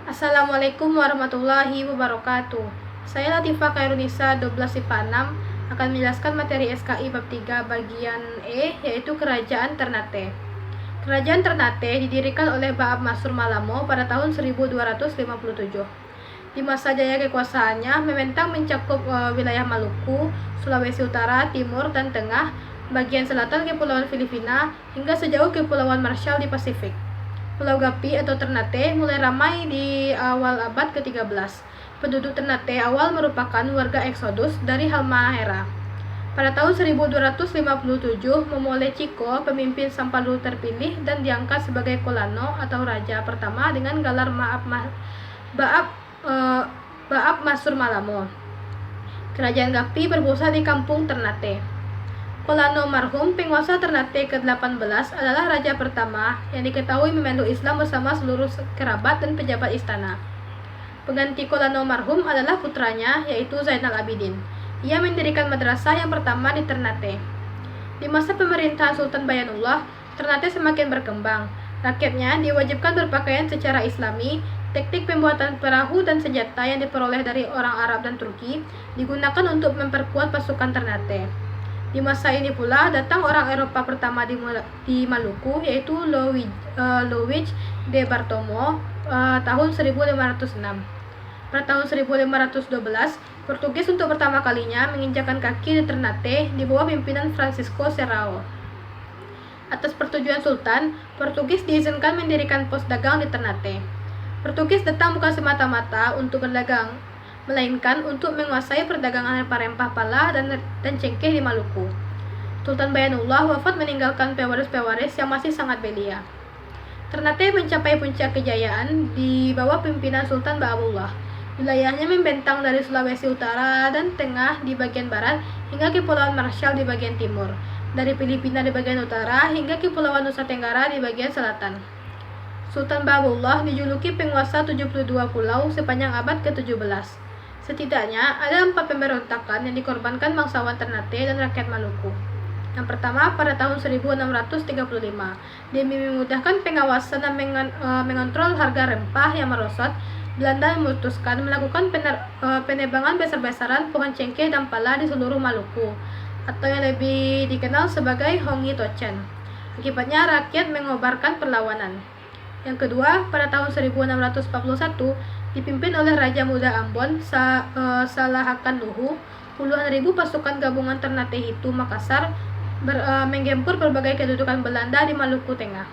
Assalamualaikum warahmatullahi wabarakatuh. Saya Latifah Khairunisa 12 IPA 6 akan menjelaskan materi SKI bab 3 bagian E, yaitu Kerajaan Ternate. Kerajaan Ternate didirikan oleh Ba'ab Mansur Malamo pada tahun 1257. Di masa jaya kekuasaannya, membentang mencakup wilayah Maluku, Sulawesi Utara, Timur, dan Tengah, bagian selatan Kepulauan Filipina, hingga sejauh Kepulauan Marshall di Pasifik. Pulau Gapi atau Ternate mulai ramai di awal abad ke-13. Penduduk Ternate awal merupakan warga Eksodus dari Halmahera. Pada tahun 1257, Momole Chico, pemimpin Sampalu terpilih dan diangkat sebagai Kolano atau Raja pertama dengan gelar Ba'ab Mansur Malamo. Kerajaan Gapi berpusat di kampung Ternate. Kolano marhum, penguasa Ternate ke-18, adalah raja pertama yang diketahui memeluk Islam bersama seluruh kerabat dan pejabat istana. Pengganti Kolano marhum adalah putranya, yaitu Zainal Abidin. Ia mendirikan madrasah yang pertama di Ternate. Di masa pemerintahan Sultan Bayanullah, Ternate semakin berkembang. Rakyatnya diwajibkan berpakaian secara Islami. Teknik pembuatan perahu dan senjata yang diperoleh dari orang Arab dan Turki digunakan untuk memperkuat pasukan Ternate. Di masa ini pula datang orang Eropa pertama di Maluku, yaitu Luigi de Bartolomeu tahun 1506. Pada tahun 1512, Portugis untuk pertama kalinya menginjakkan kaki di Ternate di bawah pimpinan Francisco Serrao. Atas persetujuan Sultan, Portugis diizinkan mendirikan pos dagang di Ternate. Portugis datang bukan semata-mata untuk berdagang, melainkan untuk menguasai perdagangan rempah-rempah pala dan cengkeh di Maluku. Sultan Bayanullah wafat meninggalkan pewaris-pewaris yang masih sangat belia. Ternate mencapai puncak kejayaan di bawah pimpinan Sultan Ba'abullah. Wilayahnya membentang dari Sulawesi Utara dan Tengah di bagian barat hingga Kepulauan Marshall di bagian timur, dari Filipina di bagian utara hingga Kepulauan Nusa Tenggara di bagian selatan. Sultan Ba'abullah dijuluki penguasa 72 pulau sepanjang abad ke-17. Setidaknya ada 4 pemberontakan yang dikorbankan bangsawan Ternate dan rakyat Maluku. Yang pertama pada tahun 1635, demi memudahkan pengawasan dan mengontrol harga rempah yang merosot, Belanda memutuskan melakukan penebangan besar-besaran pohon cengkeh dan pala di seluruh Maluku, atau yang lebih dikenal sebagai Hongi Tochen. Akibatnya rakyat mengobarkan perlawanan. Yang kedua, pada tahun 1641, dipimpin oleh Raja Muda Ambon, Salahakan Luhu, puluhan ribu pasukan gabungan Ternate Hitu Makassar menggempur berbagai kedudukan Belanda di Maluku Tengah.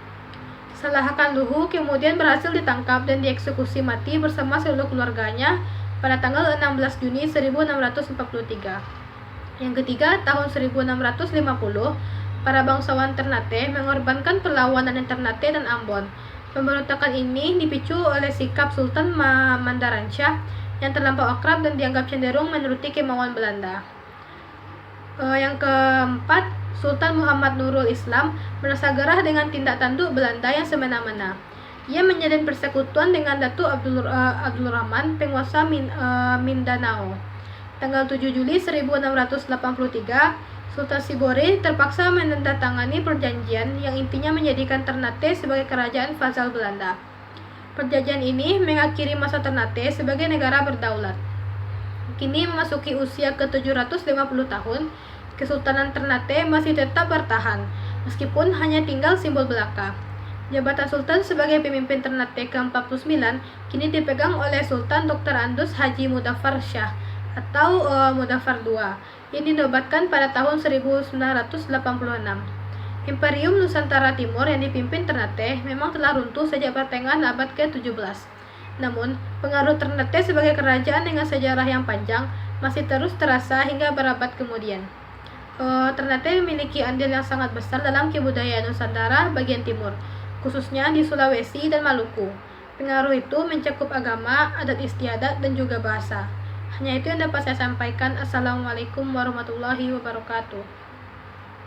Salahakan Luhu kemudian berhasil ditangkap dan dieksekusi mati bersama seluruh keluarganya pada tanggal 16 Juni 1643. Yang ketiga, tahun 1650, para bangsawan Ternate mengorbankan perlawanan Ternate dan Ambon. Pemberontakan ini dipicu oleh sikap Sultan Mandaransyah yang terlampau akrab dan dianggap cenderung menuruti kemauan Belanda. Yang keempat, Sultan Muhammad Nurul Islam merasa gerah dengan tindak tanduk Belanda yang semena-mena. Ia menjalin persekutuan dengan Datuk Abdul Rahman, penguasa Mindanao. Tanggal 7 Juli 1683, Sultan Sibore terpaksa menandatangani perjanjian yang intinya menjadikan Ternate sebagai kerajaan vasal Belanda. Perjanjian ini mengakhiri masa Ternate sebagai negara berdaulat. Kini memasuki usia ke-750 tahun, Kesultanan Ternate masih tetap bertahan, meskipun hanya tinggal simbol belaka. Jabatan Sultan sebagai pemimpin Ternate ke-49 kini dipegang oleh Sultan Dr. Andus Haji Mudaffar Shah atau Mudaffar II, yang dinobatkan pada tahun 1986. Imperium Nusantara Timur yang dipimpin Ternate memang telah runtuh sejak pertengahan abad ke-17. Namun, pengaruh Ternate sebagai kerajaan dengan sejarah yang panjang masih terus terasa hingga berabad kemudian. Ternate memiliki andil yang sangat besar dalam kebudayaan Nusantara bagian timur, khususnya di Sulawesi dan Maluku. Pengaruh itu mencakup agama, adat istiadat, dan juga bahasa. Hanya itu yang dapat saya sampaikan. Assalamualaikum warahmatullahi wabarakatuh.